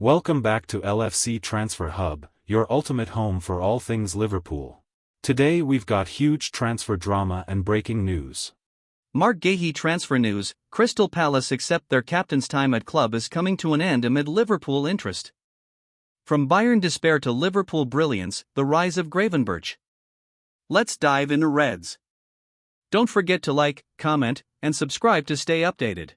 Welcome back to LFC Transfer Hub, your ultimate home for all things Liverpool. Today we've got huge transfer drama and breaking news. Marc Guehi transfer news: Crystal Palace accept their captain's time at club is coming to an end amid Liverpool interest. From Bayern despair to Liverpool brilliance, the rise of Gravenberch'S. Let's dive into Reds. Don't forget to like, comment, and subscribe to stay updated.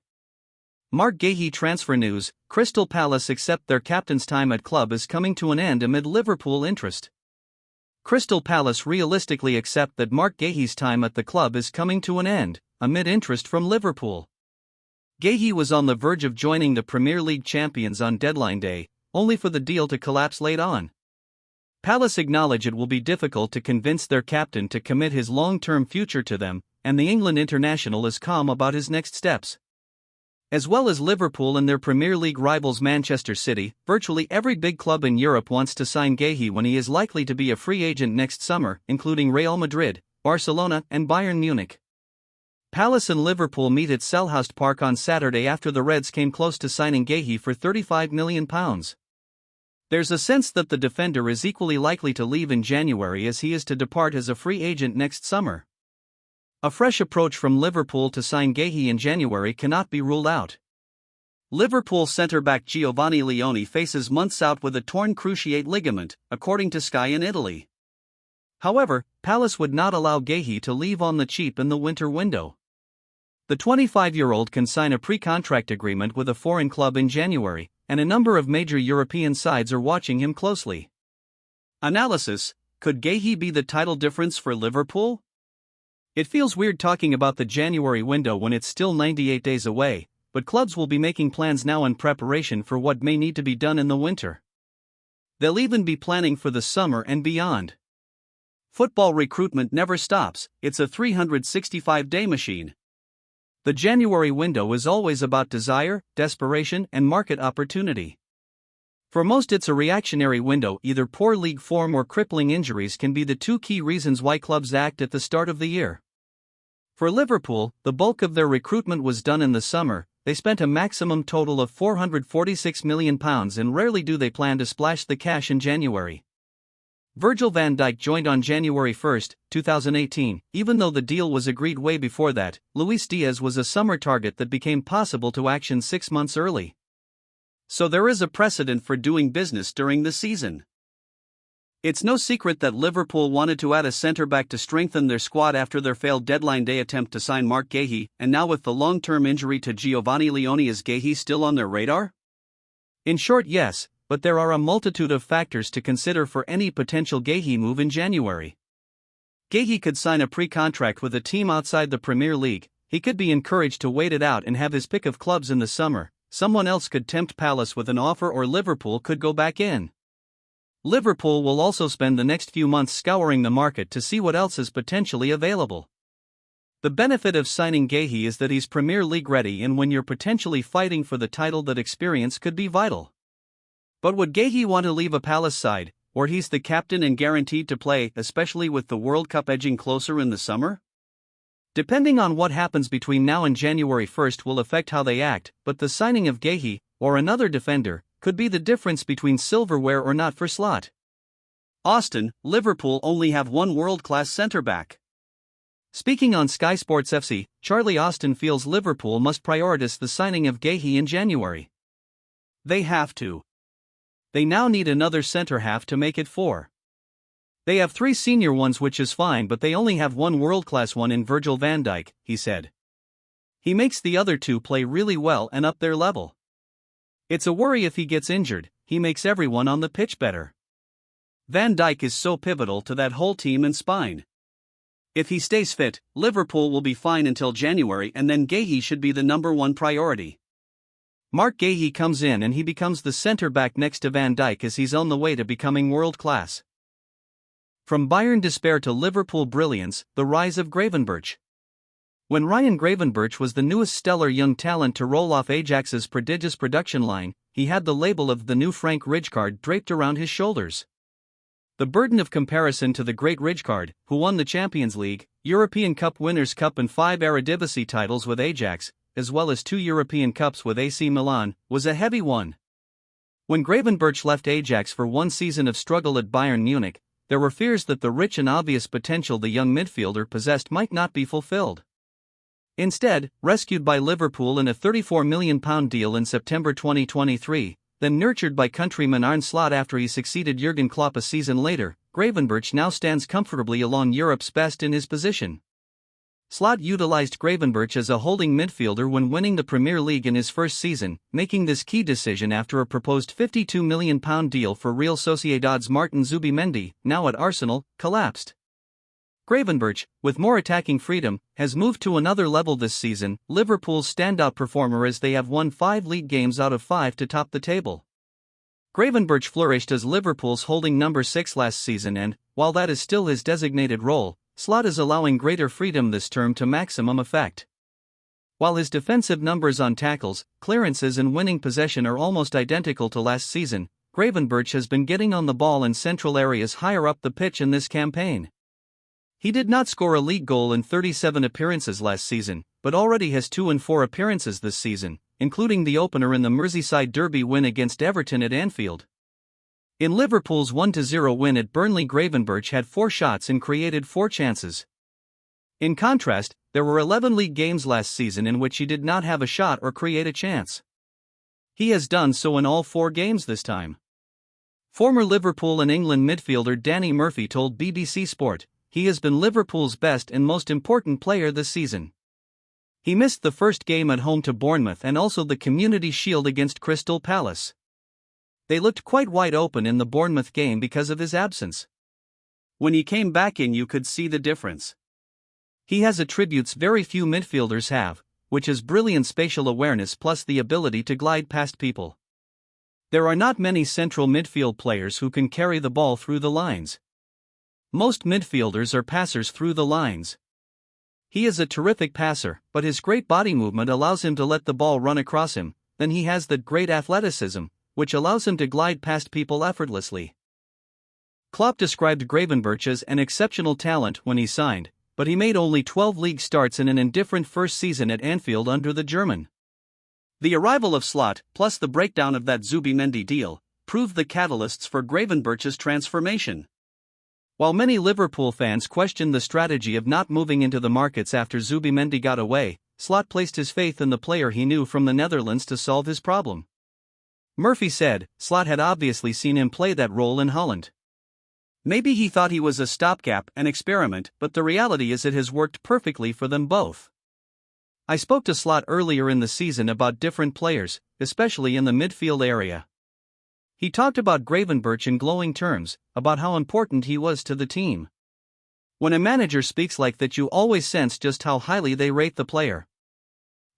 Marc Guehi transfer news: Crystal Palace accept their captain's time at club is coming to an end amid Liverpool interest. Crystal Palace realistically accept that Marc Guehi's time at the club is coming to an end, amid interest from Liverpool. Guehi was on the verge of joining the Premier League champions on deadline day, only for the deal to collapse late on. Palace acknowledge it will be difficult to convince their captain to commit his long-term future to them, and the England international is calm about his next steps. As well as Liverpool and their Premier League rivals Manchester City, virtually every big club in Europe wants to sign Guehi when he is likely to be a free agent next summer, including Real Madrid, Barcelona, and Bayern Munich. Palace and Liverpool meet at Selhurst Park on Saturday after the Reds came close to signing Guehi for £35 million. There's a sense that the defender is equally likely to leave in January as he is to depart as a free agent next summer. A fresh approach from Liverpool to sign Guehi in January cannot be ruled out. Liverpool centre-back Giovanni Leone faces months out with a torn cruciate ligament, according to Sky in Italy. However, Palace would not allow Guehi to leave on the cheap in the winter window. The 25-year-old can sign a pre-contract agreement with a foreign club in January, and a number of major European sides are watching him closely. Analysis: could Guehi be the title difference for Liverpool? It feels weird talking about the January window when it's still 98 days away, but clubs will be making plans now in preparation for what may need to be done in the winter. They'll even be planning for the summer and beyond. Football recruitment never stops, it's a 365-day machine. The January window is always about desire, desperation, and market opportunity. For most it's a reactionary window. Either poor league form or crippling injuries can be the two key reasons why clubs act at the start of the year. For Liverpool, the bulk of their recruitment was done in the summer. They spent a maximum total of £446 million and rarely do they plan to splash the cash in January. Virgil van Dijk joined on January 1, 2018, even though the deal was agreed way before that. Luis Diaz was a summer target that became possible to action 6 months early. So there is a precedent for doing business during the season. It's no secret that Liverpool wanted to add a centre-back to strengthen their squad after their failed deadline day attempt to sign Marc Guehi, and now with the long-term injury to Giovanni Leone, is Guehi still on their radar? In short, yes, but there are a multitude of factors to consider for any potential Guehi move in January. Guehi could sign a pre-contract with a team outside the Premier League. He could be encouraged to wait it out and have his pick of clubs in the summer. Someone else could tempt Palace with an offer, or Liverpool could go back in. Liverpool will also spend the next few months scouring the market to see what else is potentially available. The benefit of signing Guehi is that he's Premier League ready, and when you're potentially fighting for the title, that experience could be vital. But would Guehi want to leave a Palace side, where he's the captain and guaranteed to play, especially with the World Cup edging closer in the summer? Depending on what happens between now and January 1 will affect how they act, but the signing of Guehi, or another defender, could be the difference between silverware or not for Slot. Austin: Liverpool only have one world-class centre-back. Speaking on Sky Sports FC, Charlie Austin feels Liverpool must prioritise the signing of Guehi in January. They have to. They now need another centre-half to make it 4. They have 3 senior ones, which is fine, but they only have one world-class one in Virgil van Dijk, he said. He makes the other 2 play really well and up their level. It's a worry if he gets injured. He makes everyone on the pitch better. Van Dijk is so pivotal to that whole team and spine. If he stays fit, Liverpool will be fine until January, and then Guehi should be the number 1 priority. Marc Guehi comes in and he becomes the centre-back next to Van Dijk as he's on the way to becoming world-class. From Bayern despair to Liverpool brilliance, the rise of Gravenberch'S. When Ryan Gravenberch'S was the newest stellar young talent to roll off Ajax's prodigious production line, he had the label of the new Frank Rijkaard draped around his shoulders. The burden of comparison to the great Rijkaard, who won the Champions League, European Cup Winners' Cup and 5 Eredivisie titles with Ajax, as well as 2 European Cups with AC Milan, was a heavy one. When Gravenberch'S left Ajax for one season of struggle at Bayern Munich, there were fears that the rich and obvious potential the young midfielder possessed might not be fulfilled. Instead, rescued by Liverpool in a £34 million deal in September 2023, then nurtured by countryman Arne Slot after he succeeded Jurgen Klopp a season later, Gravenberch'S now stands comfortably along Europe's best in his position. Slot utilized Gravenberch'S as a holding midfielder when winning the Premier League in his first season, making this key decision after a proposed £52 million deal for Real Sociedad's Martin Zubimendi, now at Arsenal, collapsed. Gravenberch'S, with more attacking freedom, has moved to another level this season, Liverpool's standout performer as they have won 5 league games out of 5 to top the table. Gravenberch'S flourished as Liverpool's holding number 6 last season and, while that is still his designated role, Slot is allowing greater freedom this term to maximum effect. While his defensive numbers on tackles, clearances and winning possession are almost identical to last season, Gravenberch'S has been getting on the ball in central areas higher up the pitch in this campaign. He did not score a league goal in 37 appearances last season, but already has 2 in 4 appearances this season, including the opener in the Merseyside Derby win against Everton at Anfield. In Liverpool's 1-0 win at Burnley, Gravenberch'S had 4 shots and created 4 chances. In contrast, there were 11 league games last season in which he did not have a shot or create a chance. He has done so in all 4 games this time. Former Liverpool and England midfielder Danny Murphy told BBC Sport, "He has been Liverpool's best and most important player this season. He missed the first game at home to Bournemouth and also the Community Shield against Crystal Palace. They looked quite wide open in the Bournemouth game because of his absence. When he came back in, you could see the difference. He has attributes very few midfielders have, which is brilliant spatial awareness plus the ability to glide past people. There are not many central midfield players who can carry the ball through the lines. Most midfielders are passers through the lines. He is a terrific passer, but his great body movement allows him to let the ball run across him, then he has that great athleticism, which allows him to glide past people effortlessly." Klopp described Gravenberch'S as an exceptional talent when he signed, but he made only 12 league starts in an indifferent first season at Anfield under the German. The arrival of Slot, plus the breakdown of that Zubimendi deal, proved the catalysts for Gravenberch'S transformation. While many Liverpool fans questioned the strategy of not moving into the markets after Zubimendi got away, Slot placed his faith in the player he knew from the Netherlands to solve his problem. Murphy said, Slot had obviously seen him play that role in Holland. Maybe he thought he was a stopgap, an experiment, but the reality is it has worked perfectly for them both. I spoke to Slot earlier in the season about different players, especially in the midfield area. He talked about Gravenberch'S in glowing terms, about how important he was to the team. When a manager speaks like that, you always sense just how highly they rate the player.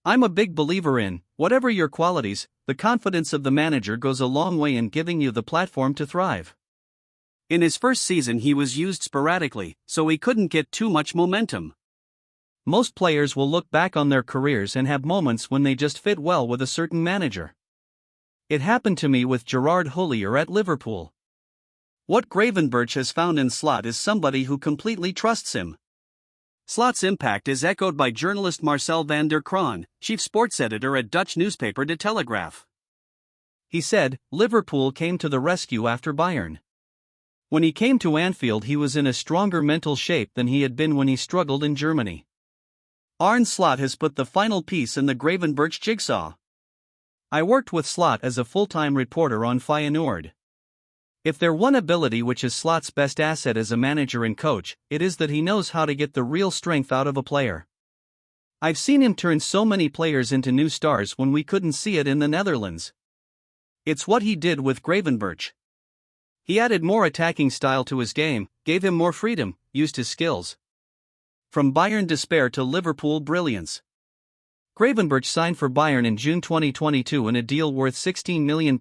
I'm a big believer in, whatever your qualities, the confidence of the manager goes a long way in giving you the platform to thrive. In his first season he was used sporadically, so he couldn't get too much momentum. Most players will look back on their careers and have moments when they just fit well with a certain manager. It happened to me with Gerard Houllier at Liverpool. What Gravenberch'S has found in Slot is somebody who completely trusts him. Slot's impact is echoed by journalist Marcel van der Kraan, chief sports editor at Dutch newspaper De Telegraaf. He said, Liverpool came to the rescue after Bayern. When he came to Anfield he was in a stronger mental shape than he had been when he struggled in Germany. Arne Slot has put the final piece in the Gravenberch'S jigsaw. I worked with Slot as a full-time reporter on Feyenoord. If there's one ability which is Slot's best asset as a manager and coach, it is that he knows how to get the real strength out of a player. I've seen him turn so many players into new stars when we couldn't see it in the Netherlands. It's what he did with Gravenberch'S. He added more attacking style to his game, gave him more freedom, used his skills. From Bayern despair to Liverpool brilliance. Gravenberch'S signed for Bayern in June 2022 in a deal worth £16 million,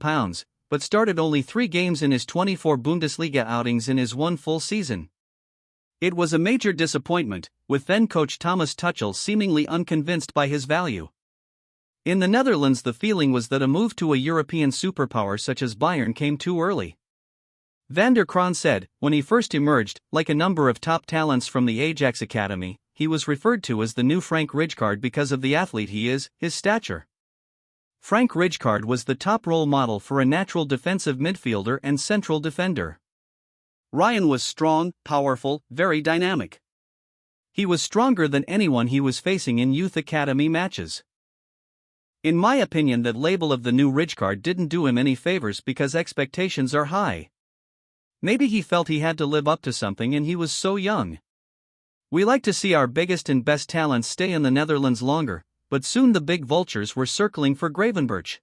but started only 3 games in his 24 Bundesliga outings in his 1 full season. It was a major disappointment, with then-coach Thomas Tuchel seemingly unconvinced by his value. In the Netherlands the feeling was that a move to a European superpower such as Bayern came too early. Van der Kraan said, when he first emerged, like a number of top talents from the Ajax Academy, he was referred to as the new Frank Rijkaard because of the athlete he is, his stature. Frank Rijkaard was the top role model for a natural defensive midfielder and central defender. Ryan was strong, powerful, very dynamic. He was stronger than anyone he was facing in youth academy matches. In my opinion, that label of the new Rijkaard didn't do him any favors because expectations are high. Maybe he felt he had to live up to something and he was so young. We like to see our biggest and best talents stay in the Netherlands longer, but soon the big vultures were circling for Gravenberch.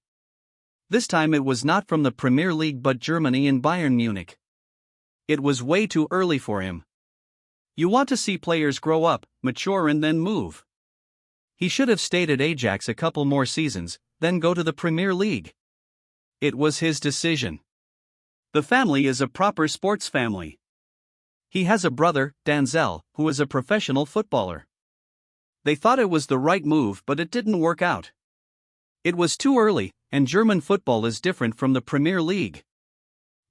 This time it was not from the Premier League but Germany and Bayern Munich. It was way too early for him. You want to see players grow up, mature and then move. He should have stayed at Ajax a couple more seasons, then go to the Premier League. It was his decision. The family is a proper sports family. He has a brother, Denzel, who is a professional footballer. They thought it was the right move but it didn't work out. It was too early, and German football is different from the Premier League.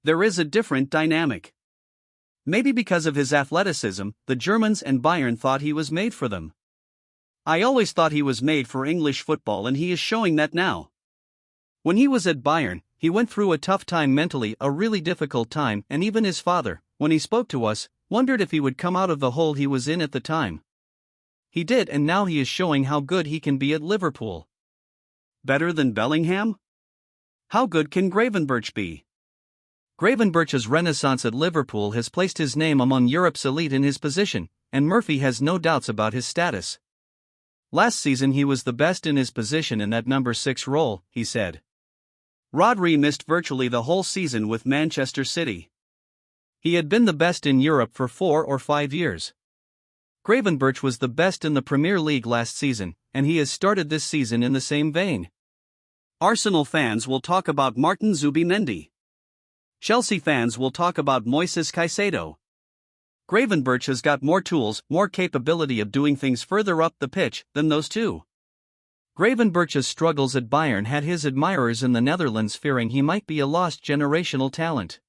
There is a different dynamic. Maybe because of his athleticism, the Germans and Bayern thought he was made for them. I always thought he was made for English football and he is showing that now. When he was at Bayern, he went through a tough time mentally, a really difficult time, and even his father, when he spoke to us, wondered if he would come out of the hole he was in at the time. He did, and now he is showing how good he can be at Liverpool. Better than Bellingham? How good can Gravenberch'S be? Gravenberch'S renaissance at Liverpool has placed his name among Europe's elite in his position, and Murphy has no doubts about his status. Last season he was the best in his position in that number 6 role, he said. Rodri missed virtually the whole season with Manchester City. He had been the best in Europe for 4 or 5 years. Gravenberch was the best in the Premier League last season, and he has started this season in the same vein. Arsenal fans will talk about Martin Zubimendi. Chelsea fans will talk about Moises Caicedo. Gravenberch has got more tools, more capability of doing things further up the pitch than those two. Gravenberch's struggles at Bayern had his admirers in the Netherlands fearing he might be a lost generational talent.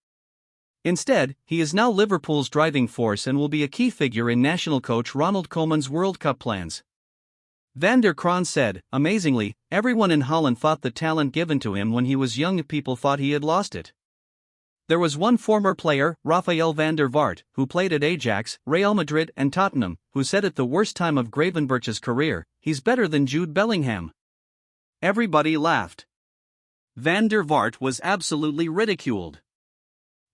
Instead, he is now Liverpool's driving force and will be a key figure in national coach Ronald Koeman's World Cup plans. Van der Kraan said, amazingly, everyone in Holland thought the talent given to him when he was young, people thought he had lost it. There was one former player, Rafael van der Vaart, who played at Ajax, Real Madrid and Tottenham, who said at the worst time of Gravenberch's career, he's better than Jude Bellingham. Everybody laughed. Van der Vaart was absolutely ridiculed.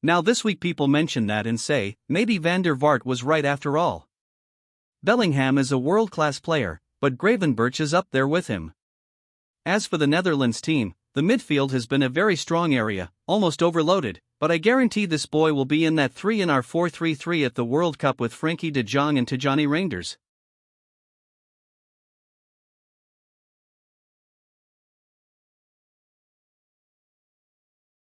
Now this week people mention that and say, maybe Van der Vaart was right after all. Bellingham is a world-class player, but Gravenberch is up there with him. As for the Netherlands team, the midfield has been a very strong area, almost overloaded, but I guarantee this boy will be in that 3 in our 4-3-3 at the World Cup with Frenkie de Jong and Tijani Reinders.